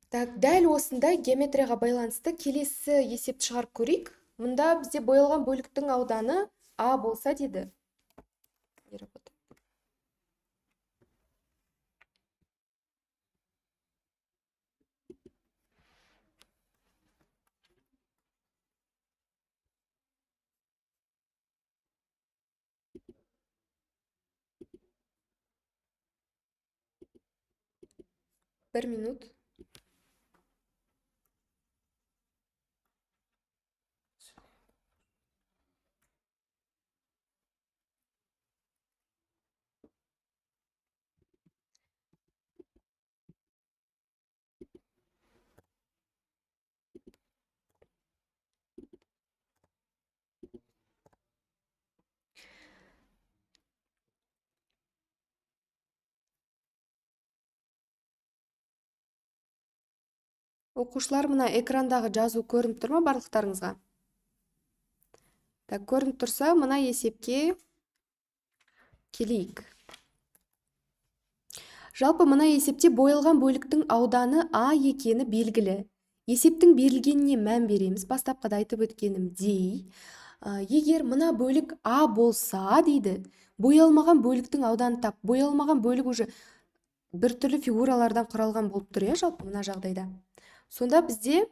Дәл осындай геометрияға байланысты келесі есепті шығарып көрейік. Мұнда бізде боялған бөліктің ауданы А болса деді. Bir minut. Оқушылар, мына экрандағы жазу көрініп тұр ма барлықтарыңызға? Көрініп тұрса, мына есепке келейік. Жалпы мына есепте боялған бөліктің ауданы А екені белгілі. Есептің берілгеніне мән береміз. Бастапқыда айтып өткенімдей, егер мына бөлік А болса дейді, боялмаған бөліктің ауданы тап. Боялмаған бөлік уже біртүрлі фигуралардан құралған болып тұр, жалпы мына жағдайда. Сонда бізде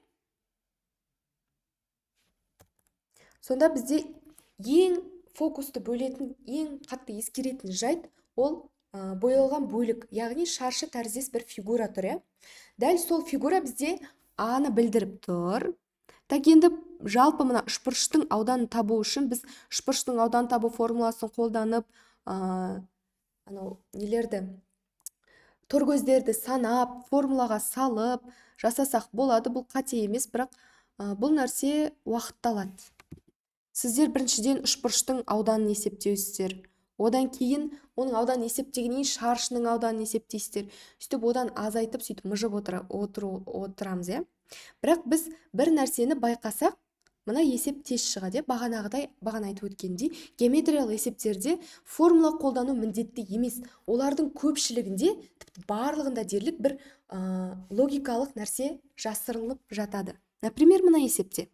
ең фокусты бөлетін, ең қатты ескеретін жайт ол боялған бөлік, яғни шаршы тәріздес бір фигура тұр. Дәл сол фигура бізде А-ны білдіріп тұр. Так, енді жалпы мына үшбұрыштың ауданын табу үшін біз үшбұрыштың ауданын табу формуласын қолданып, торкөздерді санап, формулаға салып жасасақ болады. Бұл қате емес, бірақ бұл нәрсе уақытты алады. Сіздер біріншіден үшбұрыштың ауданын есептеусіздер. Одан кейін оның ауданын есептегеннен шаршының ауданын есептейсіздер. Сөйтіп одан азайтып, сөйтіп мыжып отырамыз. Бірақ біз бір нәрсені байқасақ, мына есеп тез шығады. Бағана айтып өткендей, геометриялық есептерде формула қолдану міндетті емес. Олардың көпшілігінде, тіпті барлығында дерлік бір логикалық нәрсе жасырылып жатады. Например, мына есепте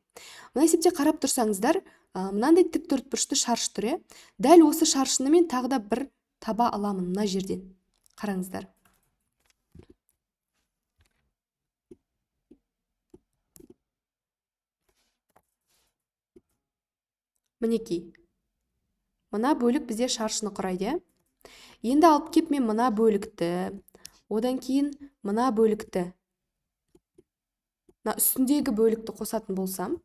қарап тұрсаңыздар, мынандай тік төртбұрышты шаршы тұр. Дәл осы шаршыны мен тағы да бір таба аламын мына жерден. Қараңыздар. Мінекей. Мына бөлік бізде шаршыны құрайды. Енді алып кеп мен мына бөлікті, одан кейін мына бөлікті, үстіндегі бөлікті қосатын болсам,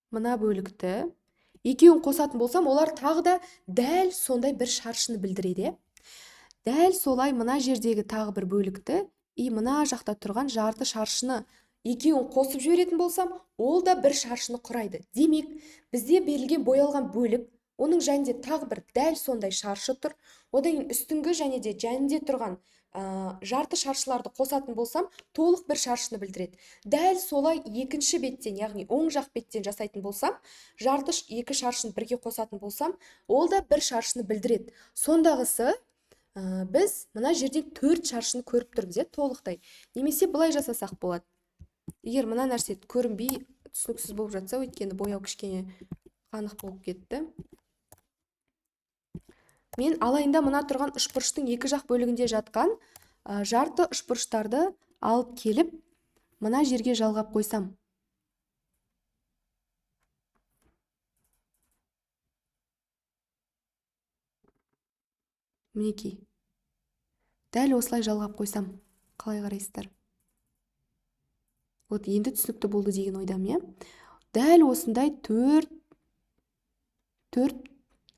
мына бөлікті екеуін қосатын болсам, олар тағы да дәл сондай бір шаршыны білдіреді. Дәл солай мына жердегі тағы бір бөлікті мына жақта тұрған жарты шаршыны екеуін қосып жіберетін болсам, ол да бір шаршыны құрайды. Демек, бізде берілген боялған бөлік, оның жанында тағы бір дәл сондай шаршы тұр. Одан кейін үстіңгі және де жанында тұрған жарты шаршыларды қосатын болсам, толық бір шаршыны білдіреді. Дәл солай екінші беттен, яғни оң жақ беттен жасайтын болсам, жарты екі шаршыны бірге қосатын болсам, ол да бір шаршыны білдіреді. Сондағысы біз мына жерден 4 шаршыны көріп тұрмыз, толықтай. Немесе былай жасасақ болады. Егер мына нәрсе көрінбей түсініксіз болып жатса, өйткені бояу кішкене қанық болып кетті. Мен алайында мына тұрған үшбұрыштың екі жақ бөлігінде жатқан жарты үшбұрыштарды алып келіп, мына жерге жалғап қойсам. Мінекей. Дәл осылай жалғап қойсам, қалай қарайсыздар? Вот енді түсінікті болды деген ойдам, Дәл осындай 4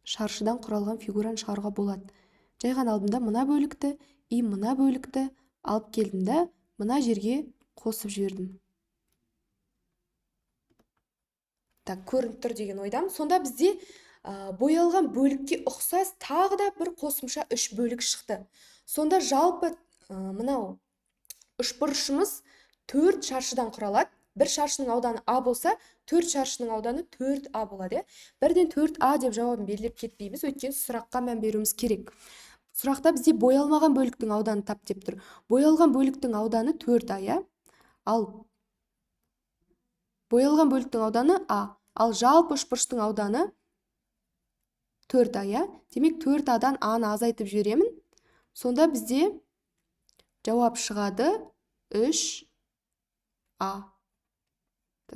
шаршыдан құралған фигураны шығаруға болады. Жай ғана алдымда мына бөлікті, мына бөлікті алып келдім да, мына жерге қосып жібердім. Так, көрініп тұр деген ойдам. Сонда бізде боялған бөлікке ұқсас тағы да бір қосымша 3 бөлік шықты. Сонда жалпы мынау үшбұрышымыз 4 шаршыдан құралады. Бір шаршының ауданы А болса, 4 шаршының ауданы 4А болады. Бірден 4А деп жауабын белгілеп кетпейміз, өйткені сұраққа мән беруіміз керек. Сұрақта бізде боялмаған бөліктің ауданы тап деп тұр. Боялған бөліктің ауданы 4А, ал боялған бөліктің ауданы А, ал жалпы үшбұрыштың ауданы 4А. Демек 4Адан Аны азайтып жіберемін. Сонда бізде жауап шығады 3А.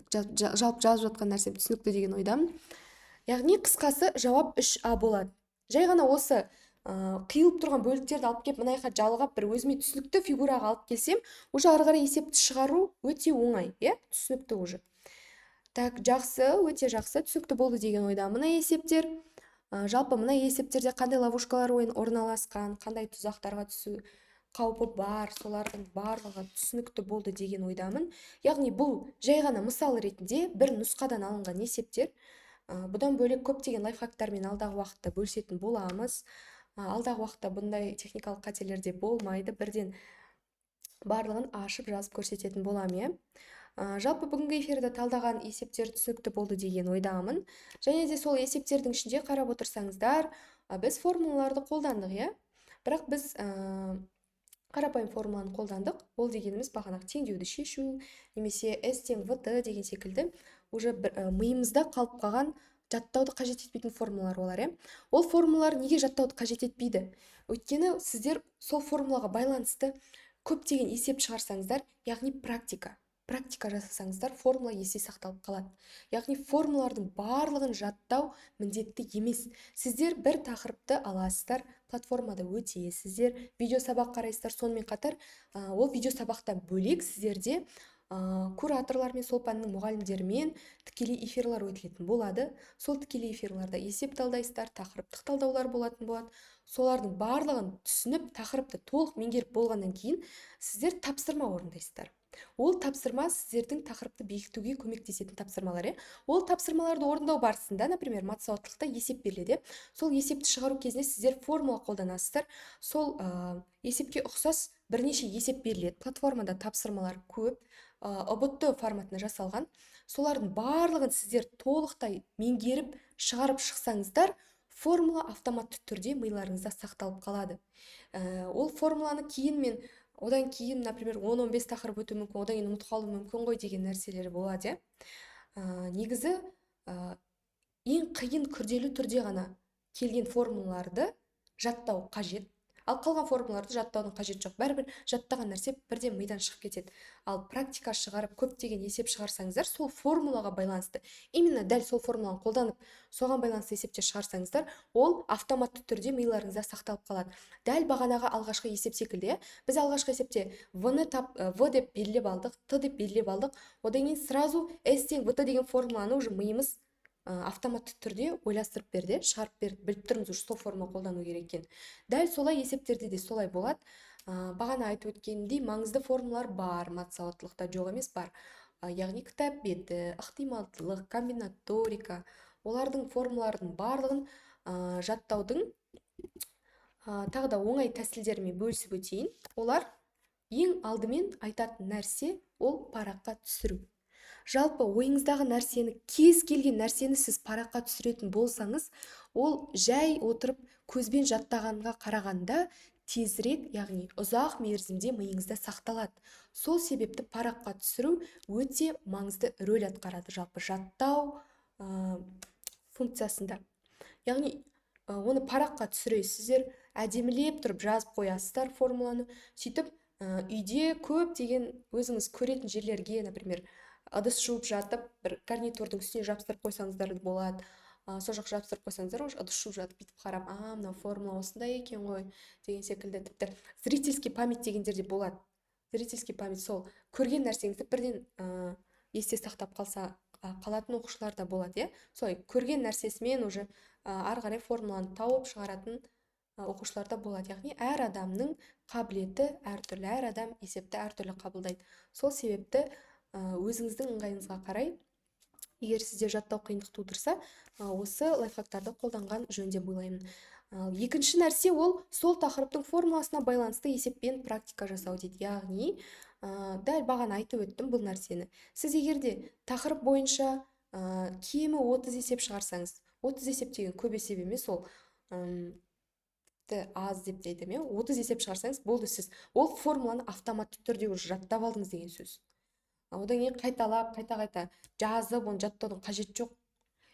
Жалпы жазып жатқан нәрсем түсінікті деген ойдамын. Яғни қысқасы жауап 3А болады. Жай ғана осы қиылып тұрған бөліктерді алып кеп, мына жаққа жалғап бір өзіме түсінікті фигураға алып келсем, уже ары қарай есепті шығару өте оңай, түсінікті уже. Так, жақсы, өте жақсы, түсінікті болды деген ойдамын. Мына есептер, жалпы мына есептерде қандай ловушкалар орналасқан, қандай тұзақтарға түсу қаупі бар, солардың барлығы түсінікті болды деген ойдамын. Яғни бұл жай ғана мысал ретінде бір нұсқадан алынған есептер. Бұдан бөлек көптеген лайфхактармен алдағы уақытта бөлісетін боламыз. Алдағы уақытта бұндай техникалық қателерде болмайды. Бірден барлығын ашып жазып көрсететін боламын. Жалпы бүгінгі эфирде талдаған есептер түсінікті болды деген ойдамын. Және де сол есептердің ішінде қарап отырсаңыздар, біз формулаларды қолдандық, иә? Бірақ біз қарапайым формуланы қолдандық. Ол дегеніміз бағанағы теңдеуді шешу, немесе S тең VT деген секілді уже миымызда қалып қалған жаттауды қажет етпейтін формулалар олар, иә? Ол формулалар неге жаттауды қажет етпейді? Өйткені сіздер сол формулаға байланысты көптеген есеп шығарсаңыздар, яғни практика жасасаңыздар, формула есте сақталып қалады. Яғни формулалардың барлығын жаттау міндетті емес. Сіздер бір тақырыпты аласыздар, платформада өтесіздер, видео сабақ қарайсыздар, сонымен қатар ол видео сабақтан бөлек сіздерде кураторлармен, сол пәннің мұғалімдерімен тікелей эфирлар өтілетін болады. Сол тікелей эфирларда есеп талдайсыздар, тақырыптық талдаулар болатын болады. Солардың барлығын түсініп, тақырыпты толық меңгеріп болғаннан кейін сіздер тапсырма орындайсыздар. Ол тапсырма сіздердің тақырыпты бекітуге көмектесетін тапсырмалар, ол тапсырмаларды орындау барысында, например, матсауаттылықта есеп беріледі. Сол есепті шығару кезінде сіздер формула қолданасыздар. Сол есепке ұқсас бірнеше есеп беріледі. Платформада тапсырмалар көп, ұбт форматына жасалған. Солардың барлығын сіздер толықтай меңгеріп шығарып шықсаңыздар, формула автоматты түрде миларыңызда сақталып қалады. Ол формуланы одан кейін, например, 10-15 тақырып өту мүмкін, одан кейін ұмытып қалу мүмкін ғой деген нәрселер болады. Негізі ең қиын күрделі түрде ғана келген формулаларды жаттау қажет. Ал қалған формулаларды жаттаудың қажет жоқ. Бәрібір жаттаған нәрсе бірден мидан шығып кетеді. Ал практика шығарып, көптеген есеп шығарсаңыздар, сол формулаға байланысты, именно дәл сол формуланы қолданып, соған байланысты есептер шығарсаңыздар, ол автоматты түрде миларыңызда сақталып қалады. Дәл бағанағы алғашқы есеп секілді, біз алғашқы есепте В деп белгілеп алдық, Т деп белгілеп алдық, одан кейін сразу S тең VT деген формуланы уже миымыз автоматты түрде ойластырып берді, шығарып берді, біліп тұрмыз, уже сол формула қолдану керек екен. Дәл солай есептерде де солай болады. Бағана айтып өткенімдей, маңызды формулалар бар, матсауаттылықта жоқ емес, бар. Яғни кітап беті, ықтималдылық, комбинаторика, олардың формулалардың барлығын жаттаудың тағы да оңай тәсілдерімен бөлісіп өтейін. Олар ең алдымен айтатын нәрсе ол параққа түсіру. Жалпы ойыңыздағы нәрсені, кез келген нәрсені сіз параққа түсіретін болсаңыз, ол жай отырып көзбен жаттағанға қарағанда тезірек, яғни ұзақ мерзімде миыңызда сақталады. Сол себепті параққа түсіру өте маңызды рөл атқарады жалпы жаттау функциясында. Яғни оны параққа түсіресіз, сіздер әдемілеп тұрып жазып қоясыздар формуланы, сөйтіп үйде көп деген өзіңіз көретін жерлерге, например, ыдыс жуып жатып, бір гарнитурдың үстіне жабыстырып қойсаңыздар болады. Сол жақ жабыстырып қойсаңыздар, ыдыс жуып жатып бүйтіп қарап, мына формула осындай екен ғой деген секілді. Тіпті зрительский память дегендер де болады. Зрительский память сол көрген нәрсеңізді бірден есте сақтап қалатын оқушылар да болады, солай көрген нәрсесімен уже ары қарай формуланы тауып шығаратын оқушылар да болады. Яғни әр адамның қабілеті әртүрлі, әр адам есепті әртүрлі қабылдайды. Сол себепті өзіңіздің ыңғайыңызға қарай, егер сізде жаттау қиындық тудырса, осы лайфхактарды қолданған жөн деп ойлаймын. Екінші нәрсе ол сол тақырыптың формуласына байланысты есеппен практика жасау дейді. Яғни дәл бағана айтып өттім бұл нәрсені. Сіз егерде тақырып бойынша кемі 30 есеп шығарсаңыз, 30 есеп деген көп есеп емес, ол аз деп дейді, 30 есеп шығарсаңыз болды, сіз ол формуланы автоматты түрде жаттап алдыңыз деген сөз. Одан кейін қайталап, қайта жазып, оны жаттаудың қажет жоқ.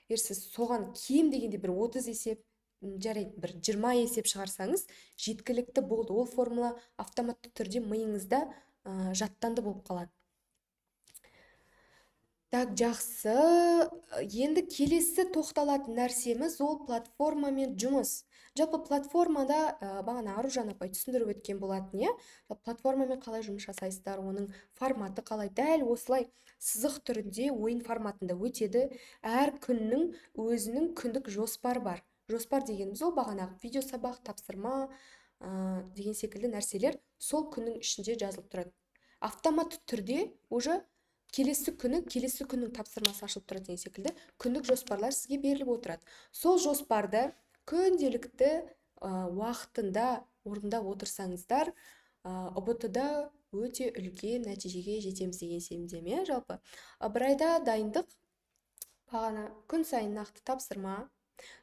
Егер сіз соған кем дегенде бір 30 есеп, жарайды, бір 20 есеп шығарсаңыз, жеткілікті болды. Ол формула автоматты түрде миыңызда жаттанды болып қалады. Так, жақсы. Енді келесі тоқталатын нәрсеміз ол платформамен жұмыс. Жалпы платформада бағана Аружан апай түсіндіріп өткен болатын, платформамен қалай жұмыс жасайсыздар, оның форматы қалай, дәл осылай сызық түрінде ойын форматында өтеді. Әр күннің өзінің күндік жоспар бар. Жоспар дегеніміз ол бағанағы видео сабақ, тапсырма деген секілді нәрселер сол күннің ішінде жазылып тұрады. Автоматты түрде уже келесі күннің тапсырмасы ашылып тұрады деген секілді күндік жоспарлар сізге беріліп отырады. Сол жоспарды күнделікті уақытында орындап отырсаңыздар, ұбт-да өте үлкен нәтижеге жетеміз деген сенімдемін, жалпы. Бір айда дайындық, бағана күн сайын нақты тапсырма,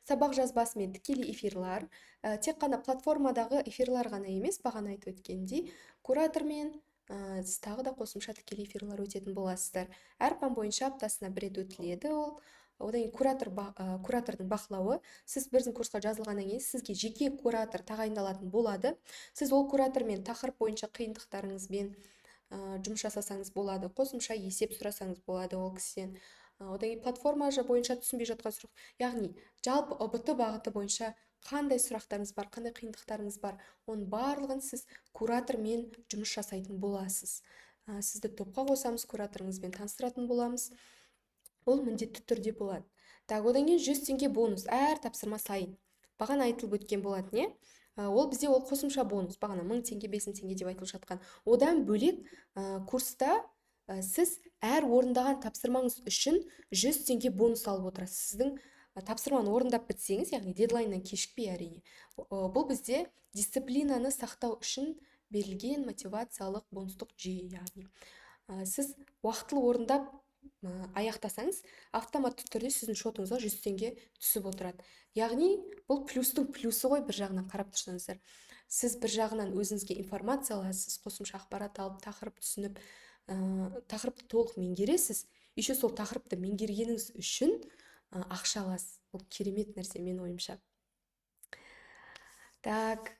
сабақ жазбасы мен тікелей эфирлар, тек қана платформадағы эфирлар ғана емес, бағана айтып өткендей, куратормен сіз тағы да қосымша тікелей эфирлар өтетін боласыздар. Әр пән бойынша аптасына бір рет өтіледі ол. Одан кейін куратордың бақылауы, сіз біздің курсқа жазылғаннан кейін сізге жеке куратор тағайындалатын болады. Сіз ол куратормен тақырып бойынша қиындықтарыңызбен жұмыс жасасаңыз болады, қосымша есеп сұрасаңыз болады ол кісіден. Одан кейін платформа бойынша түсінбей жатқан сұрақ, яғни жалпы ұбт бағыты бойынша қандай сұрақтарыңыз бар, қандай қиындықтарыңыз бар, оның барлығын сіз куратормен жұмыс жасайтын боласыз. Сізді топқа қосамыз, кураторыңызбен таныстыратын боламыз. Ол міндетті түрде болады. Одан кейін 100 теңге бонус әр тапсырма сайын. Бағана айтылып өткен болады, не? Ол бізде ол қосымша бонус, бағана 1000 теңге, 5000 теңге деп айтылып жатқан. Одан бөлек курста сіз әр орындаған тапсырмаңыз үшін 100 теңге бонус алып отырасыз. Сіздің тапсырманы орындап бітсеңіз, яғни дедлайннан кешікпей, әрине. Бұл бізде дисциплинаны сақтау үшін берілген мотивациялық бонустық жүйе, яғни. Сіз уақытылы орындап аяқтасаңыз, автоматты түрде сіздің шотыңызға 100 теңге түсіп отырады. Яғни, бұл плюстың плюсы ғой, бір жағынан қарап тұрсаңыздар. Сіз бір жағынан өзіңізге информация аласыз, қосымша ақпарат алып, тақырып түсініп, тақырыпты толық меңгересіз. Еще сол тақырыпты меңгергеніңіз үшін ақша аласыз. Бұл керемет нәрсе, мен ойымша. Так,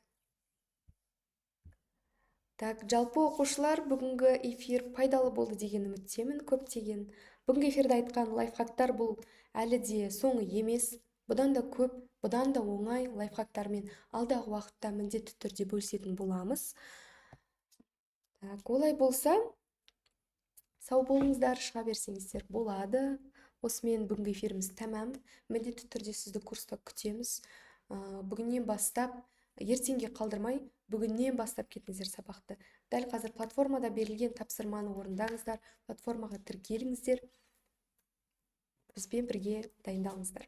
жалпы оқушылар, бүгінгі эфир пайдалы болды деген үміттемін, көптеген. Бүгінгі эфирде айтқан лайфхактар бұл әлі де соңы емес. Бұдан да көп, бұдан да оңай лайфхактармен алдағы уақытта міндетті түрде бөлісетін боламыз. Олай болса, сау болыңыздар, шыға берсеңіздер болады. Осымен бүгінгі эфиріміз тәмам. Міндетті түрде сізді курста күтеміз. Бүгіннен бастап, ертеңге қалдырмай, бүгіннен бастап кетіңіздер сабақты. Дәл қазір платформада берілген тапсырманы орындаңыздар, платформаға тіркеліңіздер, бізбен бірге дайындалыңыздар.